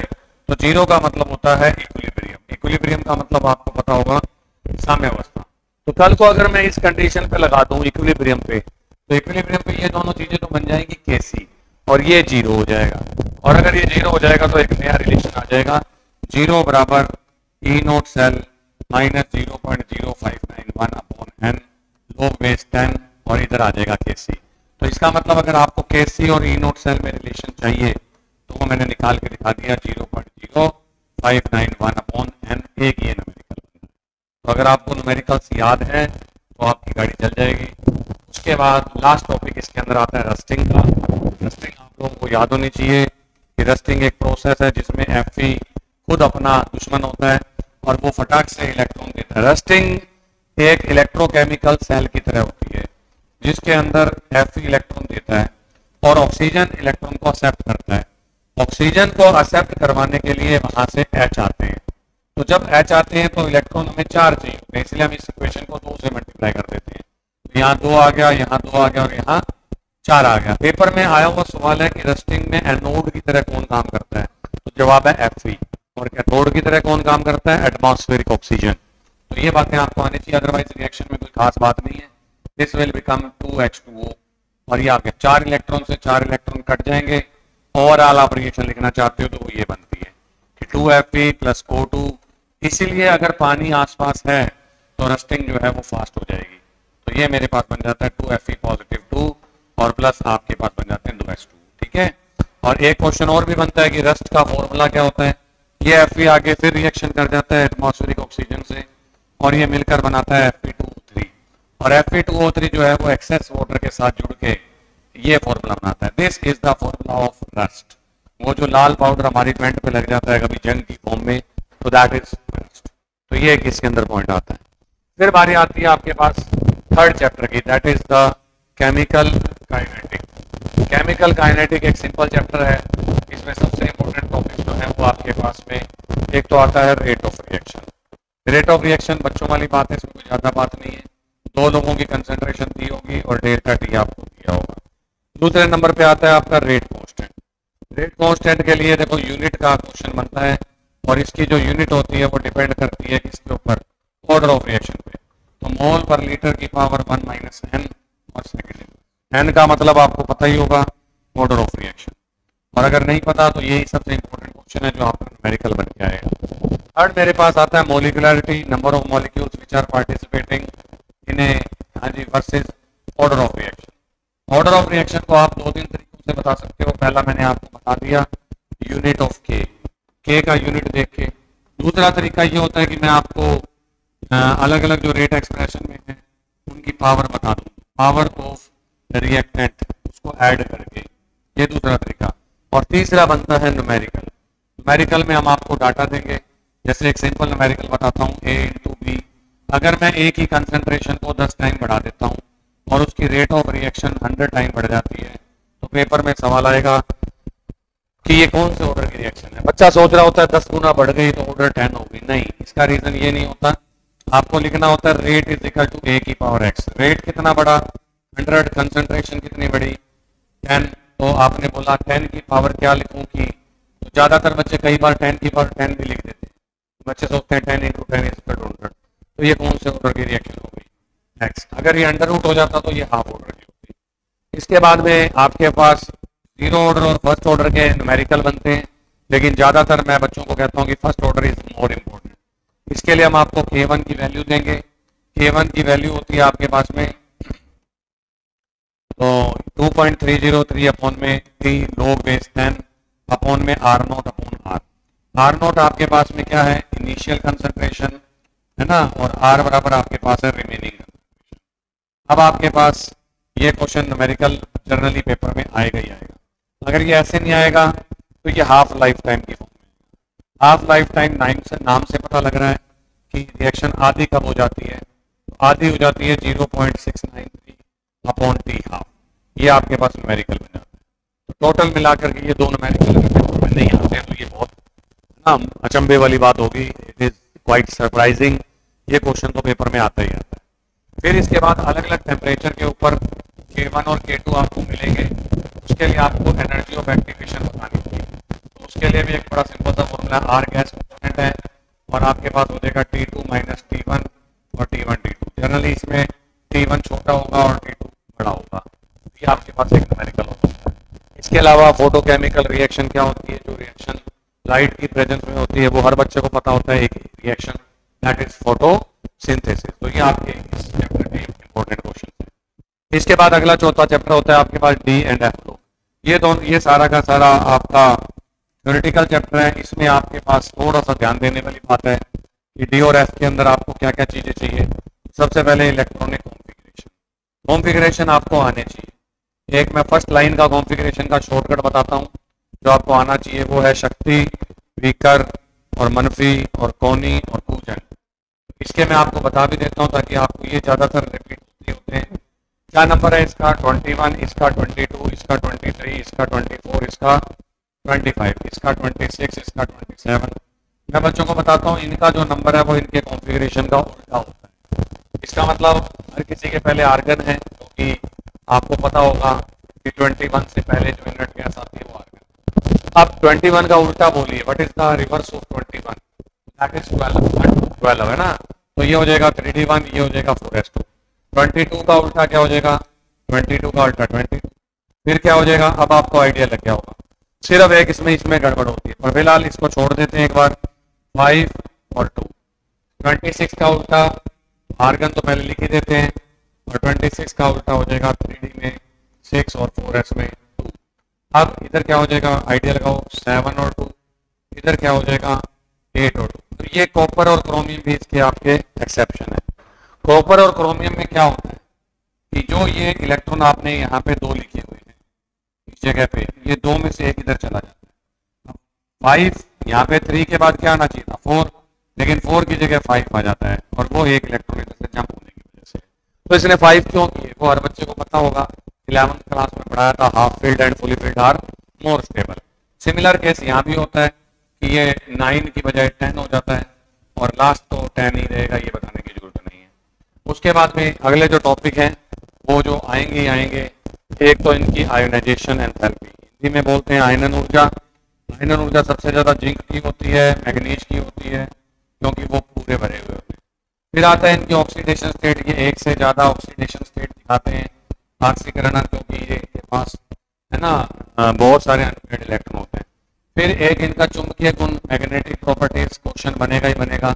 तो जीरो का मतलब होता है इक्विलिब्रियम। इक्विलिब्रियम का मतलब आपको पता होगा साम्यावस्था। तो कल को अगर मैं इस कंडीशन पे लगा दूं इक्विलिब्रियम पे, तो इक्विलिब्रियम पे ये दोनों चीजें तो बन जाएंगी केसी, और ये जीरो हो जाएगा। और अगर ये जीरो हो जाएगा तो एक नया रिलेशन आ जाएगा, जीरो बराबर E naught cell minus 0.0591 upon N log base 10, और इधर आ जाएगा केसी। तो इसका मतलब अगर आपको केसी और ई नोट सेल में रिलेशन चाहिए तो वो मैंने निकाल के दिखा दिया, 0.0591 अपॉन एन, एक ये न्यूमेरिकल। तो अगर आपको न्यूमेरिकल्स याद है तो आपकी गाड़ी चल जाएगी। उसके बाद लास्ट टॉपिक इसके अंदर आता है रस्टिंग का। रस्टिंग आप लोगों को याद होनी चाहिए कि रस्टिंग एक प्रोसेस है जिसमें Fe खुद अपना दुश्मन होता है और वो फटाक से इलेक्ट्रॉन देता है। रस्टिंग एक इलेक्ट्रोकेमिकल सेल की तरह होती है जिसके अंदर Fe इलेक्ट्रॉन देता है और ऑक्सीजन इलेक्ट्रॉन को एक्सेप्ट करता है। ऑक्सीजन को एक्सेप्ट करवाने के लिए वहां से H आते हैं। तो जब H आते हैं तो इलेक्ट्रॉन हमें 4 चाहिए होते हैं, इसलिए हम इस इक्वेशन को 2 से मल्टीप्लाई कर देते हैं। तो यहाँ 2 आ गया, यहाँ 2 आ गया और यहाँ 4 आ गया। पेपर में आया हुआ सवाल है कि रस्टिंग में एनोड की तरह कौन काम करता है, तो जवाब है Fe। और कैथोड की तरह कौन काम करता है, एटमॉस्फेरिक ऑक्सीजन। तो ये बातें आपको आनी चाहिए, अदरवाइज रिएक्शन में कोई खास बात नहीं है। दिस विल बिकम 2H2O, और ये आपके 4 इलेक्ट्रॉन से 4 इलेक्ट्रॉन कट जाएंगे। ओवरऑल आप रिएक्शन लिखना चाहते हो तो वो ये बनती है कि 2Fe प्लस O2। इसीलिए अगर पानी आसपास है तो रस्टिंग जो है वो फास्ट हो जाएगी। तो ये मेरे पास बन जाता है 2Fe पॉजिटिव 2 और प्लस आपके पास बन जाते हैं 2H2, ठीक है। और एक क्वेश्चन और भी बनता है कि रस्ट का फॉर्मूला क्या होता है। ये Fe आगे फिर रिएक्शन कर जाता है एटमॉस्फेरिक ऑक्सीजन से और ये मिलकर बनाता है Fe2O3, और Fe2O3 जो है वो एक्सेस वाटर के साथ जुड़ के ये फॉर्मूला बनाता है। This is the formula of rust. वो जो लाल पाउडर हमारी पेंट पे लग जाता है कभी जंग की फॉर्म में, तो दैट इज रस्ट। तो ये इसके अंदर पॉइंट आता है। फिर बारी आती है आपके पास थर्ड चैप्टर की, that is the chemical kinetic. Chemical kinetic एक सिंपल चैप्टर है। इसमें सबसे इंपॉर्टेंट टॉपिक जो है वो आपके पास में एक तो आता है rate of reaction. Rate of reaction बच्चों वाली बात है, इसमें कोई ज्यादा बात नहीं है। 2 लोगों की कंसेंट्रेशन दी होगी और डेल्टा टी आपको दिया होगा। दूसरे नंबर पे आता है आपका रेट कांस्टेंट। रेट कांस्टेंट के लिए देखो यूनिट का क्वेश्चन बनता है और इसकी जो यूनिट होती है वो डिपेंड करती है किसके ऊपर, ऑर्डर ऑफ रिएक्शन पे। तो मोल पर लीटर की पावर 1 माइनस एन, और सेकेंड एन का मतलब आपको पता ही होगा ऑर्डर ऑफ रिएक्शन। और अगर नहीं पता तो यही सबसे इंपॉर्टेंट क्वेश्चन है जो आपका न्यूमेरिकल बन के आएगा। थर्ड मेरे पास आता है molecularity, number of molecules which are participating in a, हाँ जी, versus order of reaction. Order of reaction को आप 2-3 तरीकों से बता सकते हो। पहला मैंने आपको बता दिया, यूनिट ऑफ के का यूनिट देख के। दूसरा तरीका ये होता है कि मैं आपको अलग अलग जो रेट एक्सप्रेशन में है उनकी पावर बता दूं, पावर ऑफ रिएक्टेंट उसको ऐड करके, ये दूसरा तरीका। और तीसरा बनता है न्यूमेरिकल। न्यूमेरिकल में हम आपको डाटा देंगे, जैसे एक सिंपल न्यूमेरिकल बताता हूँ, A इंटू बी। अगर मैं A की कंसेंट्रेशन को 10 टाइम बढ़ा देता हूँ और उसकी रेट ऑफ रिएक्शन 100 टाइम बढ़ जाती है, तो पेपर में सवाल आएगा कि ये कौन से ऑर्डर की रिएक्शन है। बच्चा सोच रहा होता है 10 गुना बढ़ गई तो ऑर्डर 10 होगी, नहीं, इसका रीजन ये नहीं होता। आपको लिखना होता है rate is equal to A की पावर x। रेट कितना बढ़ा, 100, कंसेंट्रेशन कितनी बढ़ी, 10। तो आपने बोला 10 की पावर क्या लिखूं की, तो ज्यादातर बच्चे कई बार 10 की पावर 10 भी लिख देते हैं। बच्चे सोचते हैं 10 इंटू 10 इज इक्वल टू 100। तो ये कौन से ऑर्डर की रिएक्शन हो गई, नेक्स्ट। अगर ये अंडर रूट हो जाता तो ये हाफ ऑर्डर की होती। इसके बाद में आपके पास 0 ऑर्डर और फर्स्ट ऑर्डर के न्यूमेरिकल बनते हैं, लेकिन ज्यादातर मैं बच्चों को कहता हूँ कि first order is more important. इसके लिए हम आपको K1 की वैल्यू देंगे। K1 की वैल्यू होती है आपके पास में तो 2.303 अपॉन में 3 log बेस 10 अपॉन में R0 अपॉन R। R0 आपके पास में क्या है, इनिशियल कंसंट्रेशन है ना, और R बराबर आपके पास है रिमेनिंग कंसंट्रेशन। अब आपके पास ये क्वेश्चन न्यूमेरिकल जनरली पेपर में आएगा ही आएगा। अगर ये ऐसे नहीं आएगा तो ये हाफ लाइफ टाइम की फॉर्म में। हाफ लाइफ टाइम नाम से पता लग रहा है कि रिएक्शन आधी कब हो जाती है, तो आधी हो जाती है 0.693 अपॉन टी हाफ। ये आपके पास न्यूमेरिकल में जाता है। तो टोटल मिलाकर के ये 2 न्यूमेरिकल पेपर में नहीं आते हैं, तो ये बहुत हाँ, अचंभे वाली बात होगी, इट इज क्वाइट सरप्राइजिंग, ये क्वेश्चन तो पेपर में आता ही आता है। फिर इसके बाद अलग अलग टेम्परेचर के ऊपर K1 और K2 आपको मिलेंगे, उसके लिए आपको एनर्जी ऑफ एक्टिवेशन बतानी चाहिए। तो उसके लिए भी एक बड़ा सिंपल सा फॉर्मूला, आर गैस कांस्टेंट है और आपके पास हो जाएगा T2 माइनस T1 और T1 T2। जनरली इसमें T1 छोटा होगा और T2 बड़ा होगा, ये आपके पास एक न्यूमेरिकल होता है। इसके अलावा फोटोकेमिकल रिएक्शन क्या होती है, जो रिएक्शन लाइट की प्रेजेंस में होती है, वो हर बच्चे को पता होता है, एक रिएक्शन दैट इज फोटोसिंथेसिस। तो ये आपके इस चैप्टर के इंपॉर्टेंट क्वेश्चन है। इसके बाद अगला चौथा चैप्टर होता है आपके पास डी एंड एफ लोग। ये दोनों, ये सारा का सारा आपका थ्योरेटिकल चैप्टर है। इसमें आपके पास थोड़ा सा ध्यान देने वाली बात है कि डी और एफ के अंदर आपको क्या क्या चीजें चाहिए। सबसे पहले इलेक्ट्रॉनिक कॉन्फ़िगरेशन आपको आने चाहिए। एक मैं फर्स्ट लाइन का कॉन्फ़िगरेशन का शॉर्टकट बताता हूँ जो आपको आना चाहिए, वो है शक्ति, वीकर और मनफी और कोनी और कूजेंट। इसके मैं आपको बता भी देता हूँ ताकि आपको ये ज्यादातर रिपीट होते हैं। क्या नंबर है इसका 21, इसका 22, इसका 23, इसका 24, इसका 25, इसका 26, इसका 27। मैं बच्चों को बताता हूँ इनका जो नंबर है वो इनके कॉन्फ़िगरेशन का उल्टा होता है। इसका मतलब हर किसी के पहले आर्गन है, क्योंकि आपको पता होगा कि 21 से पहले जो इनर्ट गैस आती है वो आर्गन। अब 21 का उल्टा बोलिए, what is the reverse of 21? That is 12 है ना, तो ये हो जाएगा 3d1, ये हो जाएगा 4s2। 22 का उल्टा क्या हो जाएगा, 22 का उल्टा 22। फिर क्या हो जाएगा, अब आपको आइडिया लग गया होगा। सिर्फ एक इसमें गड़बड़ होती है, पर फिलहाल इसको छोड़ देते हैं एक बार। 5 और 2। 26 का उल्टा आर्गन तो पहले लिख ही देते हैं, और 26 का उल्टा हो जाएगा 3d में 6 और 4s में 2। अब इधर क्या हो जाएगा, आइडिया लगाओ, 7 और 2। इधर क्या हो जाएगा, 8 और 2। तो ये कॉपर और क्रोमियम भी इसके आपके एक्सेप्शन है। कॉपर और क्रोमियम में क्या होता है कि जो ये इलेक्ट्रॉन आपने यहाँ पे 2 लिखे हुए हैं इस जगह पे, ये 2 में से एक इधर चला जाता है। 5 यहाँ पे 3 के बाद क्या आना चाहिए था, 4, लेकिन 4 की जगह 5 आ जाता है, और वो एक इलेक्ट्रॉन इधर से जंप होने की वजह से। तो इसने 5 क्यों किए, वो हर बच्चे को पता होगा, 11th क्लास में पढ़ाया था, half filled and fully filled are more stable. Similar case यहाँ भी होता है कि ये 9 की बजाय 10 हो जाता है, और लास्ट तो 10 ही रहेगा, ये बताने की जरूरत नहीं है। उसके बाद में अगले जो टॉपिक हैं वो जो आएंगे ही आएंगे, एक तो इनकी आयोनाइजेशन एंथैल्पी, हिंदी में बोलते हैं आयनन ऊर्जा। आयनन ऊर्जा सबसे ज्यादा जिंक की होती है, मैग्नीज की होती है, क्योंकि वो पूरे भरे हुए होते हैं। फिर आता है इनकी ऑक्सीडेशन स्टेट, ये एक से ज्यादा ऑक्सीडेशन स्टेट दिखाते हैं। ऑक्सीकरण, क्योंकि ये इनके पास है ना बहुत सारे अनपेयर्ड इलेक्ट्रॉन होते हैं। फिर एक इनका चुंबकीय गुण, मैग्नेटिक प्रॉपर्टीज, क्वेश्चन बनेगा ही बनेगा।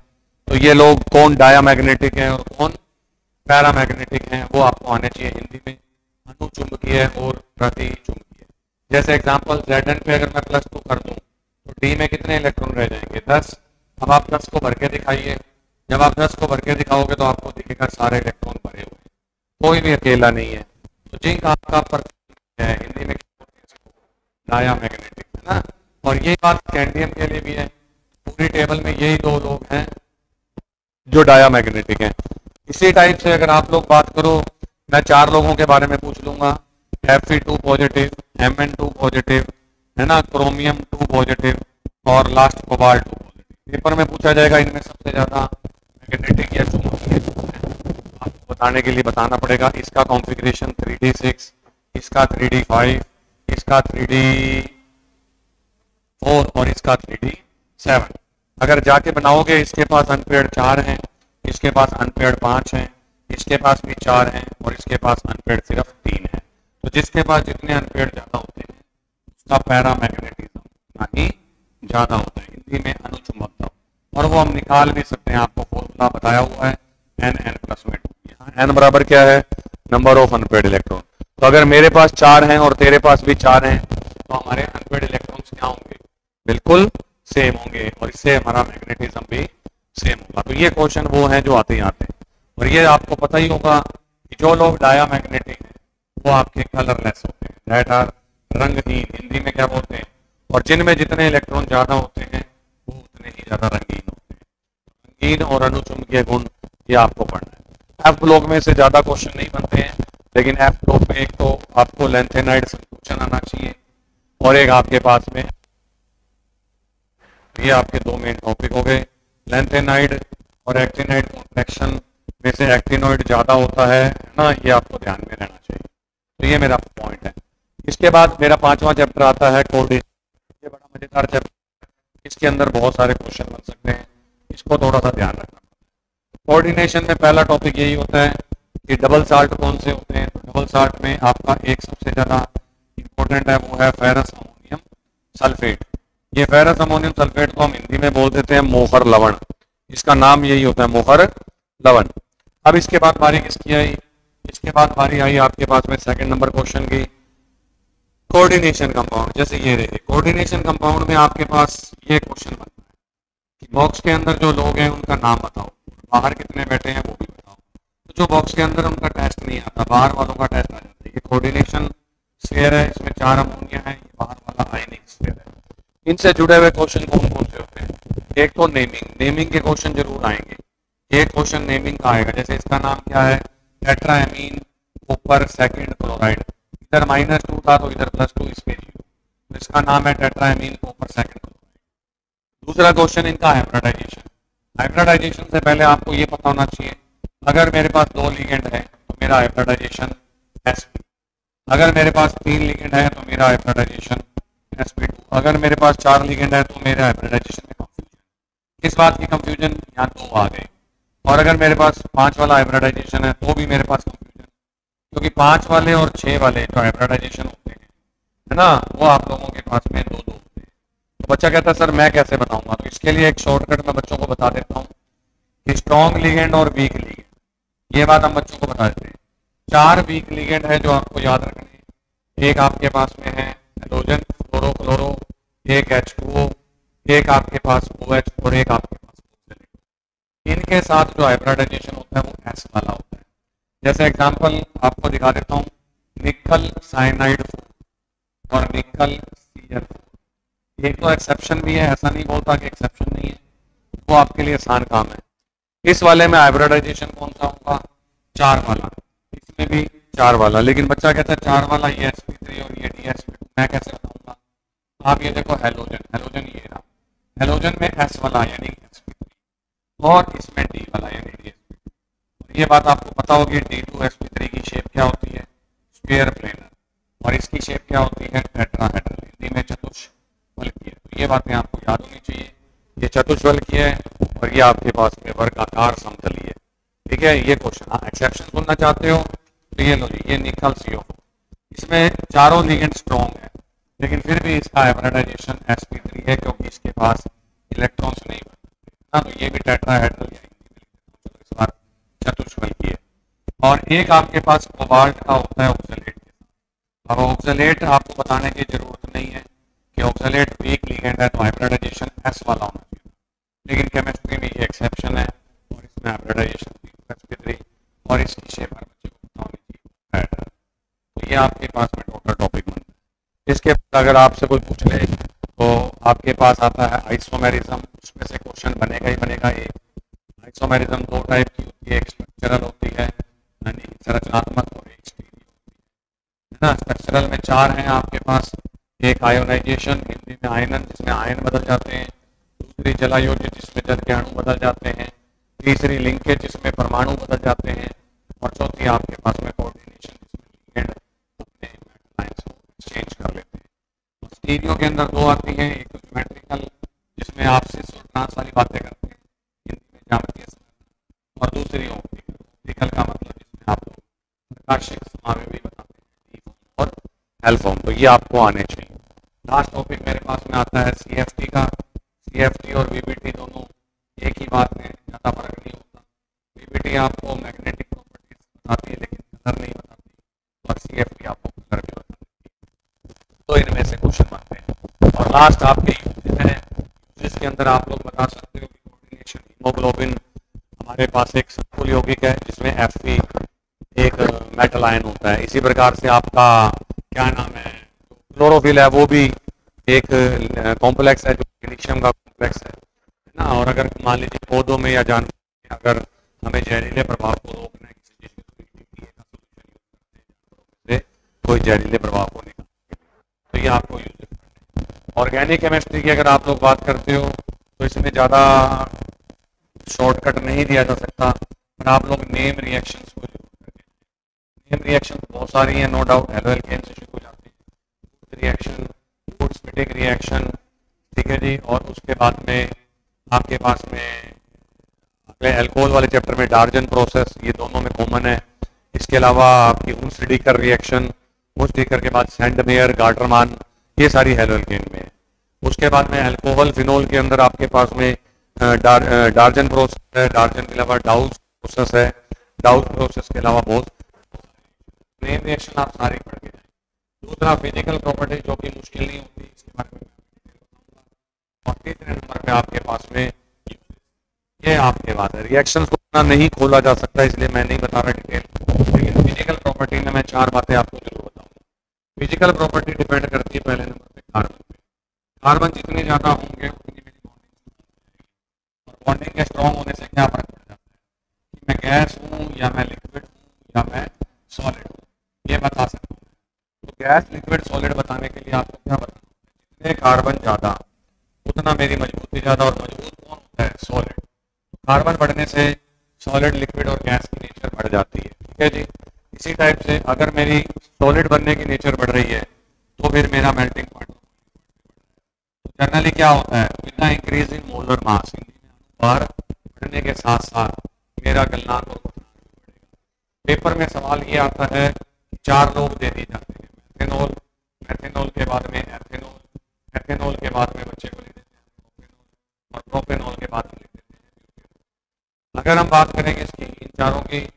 तो ये लोग कौन डायामैग्नेटिक है और कौन पैरामैग्नेटिक हैं, वो आपको आने चाहिए हिंदी में। अनुचुंबकीय और प्रति चुंबकीय, जैसे एग्जांपल Zn पे अगर मैं +2 कर दूं तो D में कितने इलेक्ट्रॉन रह जाएंगे, 10। अब आप 10 को भर के दिखाइए, जब आप 10 को भर के दिखाओगे तो आपको दिखेगा सारे इलेक्ट्रॉन भरे हुए, कोई भी अकेला नहीं है। तो जिंक आपका प्रति है, हिंदी में डायामैग्नेटिक है ना। और यही बात कैडमियम के लिए भी है, पूरी टेबल में यही 2 लोग हैं जो डायामैग्नेटिक हैं। इसी टाइप से अगर आप लोग बात करो, मैं 4 लोगों के बारे में पूछ लूंगा, Fe2 पॉजिटिव, Mn2 पॉजिटिव है ना, क्रोमियम 2 पॉजिटिव और लास्ट कोबाल्ट 2 पॉजिटिव। पेपर में पूछा जाएगा इनमें सबसे ज्यादा मैग्नेटिक या चुंबकीय आपको बताने के लिए बताना पड़ेगा। इसका कॉन्फ़िगरेशन 3d6, इसका 3d5, इसका 3d4 और इसका 3d7। अगर जाके बनाओगे, इसके पास अनपेयर्ड 4 हैं, इसके पास अनपेयर्ड 5 हैं, इसके पास भी 4 हैं, और इसके पास अनपेयर्ड सिर्फ 3 है। तो जिसके पास जितने अनपेयर्ड ज्यादा होते हैं उसका पैरामैग्नेटिज्म उतना ही ज्यादा होता है, हिंदी में अनुचुंबकता। और वो हम निकाल भी सकते हैं, आपको फॉर्मूला बताया हुआ है N+2। यहाँ N बराबर क्या है, नंबर ऑफ अनपेयर्ड इलेक्ट्रॉन। तो अगर मेरे पास 4 हैं और तेरे पास भी 4 हैं तो हमारे अनपेयर्ड इलेक्ट्रॉन्स क्या होंगे, बिल्कुल सेम होंगे, और इससे हमारा मैग्नेटिज्म भी सेम होगा। तो ये क्वेश्चन वो हैं जो आते ही आते हैं। और ये आपको पता ही होगा कि जो लोग डायामैग्नेटिक हैं वो आपके कलरलेस होते हैं, दैट आर रंगहीन, हिंदी में क्या बोलते हैं। और जिनमें जितने इलेक्ट्रॉन ज्यादा होते हैं वो उतने ही ज्यादा रंगीन होते हैं। रंगीन और अनुचुंबकीय गुण ये आपको पढ़ना है। एफ ब्लॉक में से ज्यादा क्वेश्चन नहीं बनते हैं, लेकिन एफ ब्लॉक में एक तो आपको लेंथेनाइड संकुचन आना चाहिए, और एक आपके पास में ये आपके दो मेन टॉपिक हो गए, लैंथेनाइड और एक्टिनाइड कॉम्प्लेक्शन में से एक्टिनोइड ज़्यादा होता है ना, ये आपको ध्यान में रहना चाहिए। तो ये मेरा पॉइंट है। इसके बाद मेरा 5वां चैप्टर आता है कोऑर्डिनेशन। ये बड़ा मजेदार चैप्टर, इसके अंदर बहुत सारे क्वेश्चन बन सकते हैं, इसको थोड़ा सा ध्यान रखना। कोऑर्डिनेशन में पहला टॉपिक यही होता है कि डबल साल्ट कौन से होते हैं। तो डबल साल्ट में आपका एक सबसे ज़्यादा इंपॉर्टेंट है, वो है फेरस अमोनियम सल्फेट। ये फेरस अमोनियम सल्फेट को हम हिंदी में बोल देते हैं मोहर लवण, इसका नाम यही होता है मोहर लवण। अब इसके बाद बारी किसकी आई, इसके बाद बारी आई आपके पास में सेकंड नंबर क्वेश्चन की, कोऑर्डिनेशन कंपाउंड। जैसे ये रहे, कोऑर्डिनेशन कंपाउंड में आपके पास ये क्वेश्चन बनता है कि बॉक्स के अंदर जो लोग हैं उनका नाम बताओ, बाहर कितने बैठे हैं वो भी बताओ। तो जो बॉक्स के अंदर उनका टेस्ट नहीं आता, बाहर वालों का टेस्ट आ जाता है। ये कोऑर्डिनेशन स्फीयर है, इसमें 4 अमोनिया है, ये बाहर वाला आयनिक स्फीयर है। इनसे जुड़े हुए क्वेश्चन कौन कौन से होते हैं, एक तो नेमिंग के क्वेश्चन जरूर आएंगे। एक क्वेश्चन नेमिंग का आएगा, जैसे इसका नाम क्या है, टेट्राएमीन कॉपर सेकंड क्लोराइड। इधर -2 था तो इधर +2, इसमें 0, तो इसका नाम है टेट्राएमीन कॉपर सेकंड क्लोराइड। दूसरा क्वेश्चन इनका हाइब्रिडाइजेशन। हाइब्रिडाइजेशन से पहले आपको ये पता होना चाहिए, अगर मेरे पास 2 लिगेंड है तो मेरा हाइब्रिडाइजेशन sp, अगर मेरे पास 3 लिगेंड है तो मेरा हाइब्रिडाइजेशन sp2, अगर मेरे पास 4 लिगेंड है तो मेरे हाइब्रिडाइजेशन में कंफ्यूजन। इस बात की कंफ्यूजन यहाँ 2 आ गए। और अगर मेरे पास 5 वाला हाइब्रिडाइजेशन है तो भी मेरे पास कंफ्यूजन, क्योंकि 5 वाले और 6 वाले जो हाइब्रिडाइजेशन होते हैं, है ना, वो आप लोगों के पास में 2-2 होते हैं। तो बच्चा कहता है सर मैं कैसे बताऊंगा, तो इसके लिए एक शॉर्टकट मैं बच्चों को बता देता हूँ कि स्ट्रॉन्ग लिगेंड और वीक लिगेंड, ये बात हम बच्चों को बता देते हैं। 4 वीक लिगेंड है जो आपको याद रखने हैं। एक आपके पास में है हेलोजन फ्लोरो क्लोरो, एक H2O, एक आपके पास OH और एक आपके पास ऑक्सीजन। इनके साथ जो हाइब्रिडाइजेशन होता है वो S वाला होता है। जैसे एग्जांपल आपको दिखा देता हूँ, निकल साइनाइड और निकल CF। एक तो एक्सेप्शन भी है, ऐसा नहीं बोलता कि एक्सेप्शन नहीं है, वो आपके लिए आसान काम है। इस वाले में हाइब्रिडाइजेशन कौन सा होगा, 4 वाला, इसमें भी 4 वाला। लेकिन बच्चा कहता है 4 वाला ये sp3 और ये dsp2, मैं कैसे बताऊंगा। आप ये देखो हेलोजन ये रहा, हेलोजन में S वाला यानी sp3 और इसमें D वाला यानी dsp2। ये बात आपको पता होगी, D2sp3 की शेप क्या होती है, स्फीयर प्लेनर, और इसकी शेप क्या होती है, टेट्राहेड्रल, हिंदी में चतुष्फलकीय। तो ये बातें आपको याद होनी चाहिए, ये चतुष्फलकीय है और ये आपके पास में वर्गाकार समतलीय है। ठीक है, ये क्वेश्चन एक्सेप्शन सुनना चाहते हो तो ये लो जी, ये निकल CO, इसमें चारों लिगेंड स्ट्रॉन्ग है, लेकिन फिर भी इसका हाइब्रिडाइजेशन sp3 है, क्योंकि इसके पास इलेक्ट्रॉन्स नहीं बनते ना, तो ये भी टेट्राहेड्रल इस बार चतुष्फलकीय है। और एक आपके पास कोबाल्ट का होता है ऑक्सलेट। अब ऑक्सलेट आपको बताने की जरूरत नहीं है कि ऑक्सलेट वीक लिगेंड है तो हाइब्रिडाइजेशन S वाला होना चाहिए, लेकिन केमिस्ट्री में ये एक्सेप्शन है और इसमें हाइब्रिडाइजेशन sp3 और इसकी शेप हर बच्चे को पता होनी चाहिए। तो ये आपके पास में टोटल टॉपिक बनता है। इसके बाद अगर आपसे कोई पूछ ले तो आपके पास आता है आइसोमेरिज्म, उसमें से क्वेश्चन बनेगा ही बनेगा। एक आइसोमेरिज्म 2 टाइप की होती है, एक स्ट्रक्चरल होती है यानी संरचनात्मक और एक स्टीरियो होती है ना। स्ट्रक्चरल में 4 हैं आपके पास, एक आयोनाइजेशन, हिंदी में आयनन, जिसमें आयन बदल जाते हैं, दूसरी जलायोजित जिसमें जल के अणु बदल जाते हैं, तीसरी लिंकेज जिसमें परमाणु बदल जाते हैं, और चौथी आपके पास में कोऑर्डिनेशन जिसमें लिगेंड अपने लाइंस को एक्सचेंज कर लेते हैं। स्टीरियो के अंदर 2 आती हैं, एक तो ज्योमेट्रिकल जिसमें आप सिस और ट्रांस वाली बातें करते हैं, हिंदी में ज्यामितीय संरचना, और दूसरी ऑप्टिकल। ऑप्टिकल का मतलब जिसमें आप लोग प्रकाशिक समावेश भी बताते हैं, और हेल फॉर्म, तो ये आपको आने चाहिए। लास्ट टॉपिक मेरे पास में आता है CFT का। CFT और VBT दोनों एक ही बात में, ज़्यादा फर्क नहीं होता। VBT आपको मैग्नेटिक प्रॉपर्टीज बताती है लेकिन कलर नहीं बताती, और CFT आपको कलर भी बताती है। तो इनमें से क्वेश्चन बनते हैं। और लास्ट आपके यूजेस हैं, जिसके अंदर आप लोग बता सकते हो कि कोऑर्डिनेशन हीमोग्लोबिन हमारे पास एक संकुल यौगिक है जिसमें Fe एक मेटल आयन होता है। इसी प्रकार से आपका क्या नाम है, क्लोरोफिल है, वो भी एक कॉम्प्लेक्स है जो कैल्शियम का कॉम्प्लेक्स है ना। और अगर मान लीजिए पौधों में या जानवर में अगर हमें जहरीले प्रभाव को रोकना है किसी चीज का सोल्यूशन यूज करते हैं कोई जहरीले प्रभाव को निकालने के लिए, तो ये आपको यूज करना है। ऑर्गेनिक केमिस्ट्री की अगर आप लोग बात करते हो तो इसमें ज़्यादा शॉर्टकट नहीं दिया जा सकता, पर आप लोग नेम रिएक्शंस को जरूर करें। नेम रिएक्शन बहुत सारी हैं, नो डाउट हेलो एल्केन से शुरू हो जाती है, रिएक्शन, वुड्स-पिटिक रिएक्शन, ठीक है जी। और उसके बाद में आपके पास में अगले अल्कोहल वाले चैप्टर में डार्जन प्रोसेस, ये दोनों में कॉमन है। इसके अलावा आपकी हुन्स-डिकर रिएक्शन, हुन्स-डिकर के बाद सैंडमेयर, गार्डरमान, ये सारी हेलो एल्केन में है। उसके बाद में अल्कोहल फिनोल के अंदर आपके पास में डार्जन प्रोसेस है, डार्जन के अलावा डाउस प्रोसेस है, डाउस प्रोसेस के अलावा बहुत नेम रिएक्शन आप सारी पढ़ के जाएं। दूसरा फिजिकल प्रॉपर्टी जो कि मुश्किल नहीं होती, इसके बारे में और तीसरे नंबर पे आपके पास में ये आपके बात है। रिएक्शंस को इतना नहीं खोला जा सकता, इसलिए मैं नहीं बता रहा डिटेल, लेकिन फिजिकल प्रॉपर्टी में मैं 4 बातें आपको जरूर बताऊंगा। फिजिकल प्रॉपर्टी डिपेंड करती है पहले नंबर पे कार्बन पे। कार्बन जितने ज्यादा होंगे उतनी मेरी बॉन्डिंग, और बॉन्डिंग के स्ट्रॉन्ग होने से क्या फर्क पड़ जाता है कि मैं गैस हूँ या मैं लिक्विड हूँ या मैं सॉलिड हूँ, ये बता सकता हूँ। तो गैस, लिक्विड, सॉलिड बताने के लिए आपको क्या बताना है, जितने कार्बन ज्यादा उतना मेरी मजबूती ज्यादा, और मजबूत कौन होता है, सॉलिड। कार्बन बढ़ने से सॉलिड, लिक्विड और गैस की नेचर बढ़ जाती है, ठीक है जी। इसी टाइप से अगर मेरी सॉलिड बनने की नेचर बढ़ रही है तो फिर मेरा मेल्टिंग पॉइंट, तो जनरली क्या होता है, with the increase in molar mass, भार बढ़ने के साथ साथ मेरा गलनांक और बढ़ेगा। पेपर में सवाल ये आता है कि 4 लोग दे दिए जाते हैं, मेथेनॉल, मेथेनॉल के बाद में एथेनॉल, एथेनॉल के बाद में बच्चे को ले देते हैं प्रोपेनॉल, और प्रोपेनॉल के बाद में लिख देते हैं ब्यूटेनॉल। अगर हम बात करेंगे इसकी, इन चारों की,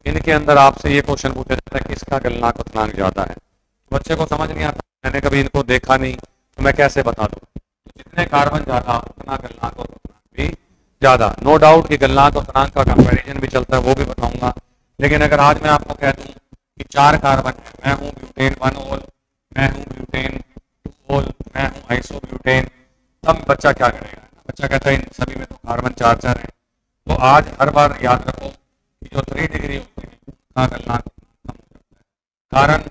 इनके अंदर आपसे ये क्वेश्चन पूछा जाता है किसका गलनांक उतनांक ज्यादा है, तो बच्चे को समझ नहीं आता, मैंने कभी इनको देखा नहीं तो मैं कैसे बता दूं। तो जितने कार्बन ज्यादा उतना गलनांक और उतनांक भी ज्यादा। नो डाउट कि गलनांक और उतनांक का कंपैरिजन भी चलता है, वो भी बताऊंगा। लेकिन अगर आज मैं आपको कह दूं कि 4 कार्बन है, मैं हूँ ब्यूटेन 1 ओल, मैं हूँ ब्यूटेन 2 ओल, मैं हूँ आइसोब्यूटेन, तब बच्चा क्या करेगा, बच्चा कहता है इन सभी में तो कार्बन 4 है। तो आज हर बार याद रखो कि जो 3 डिग्री होते हैं उनका गलनांक कम होता है, कारण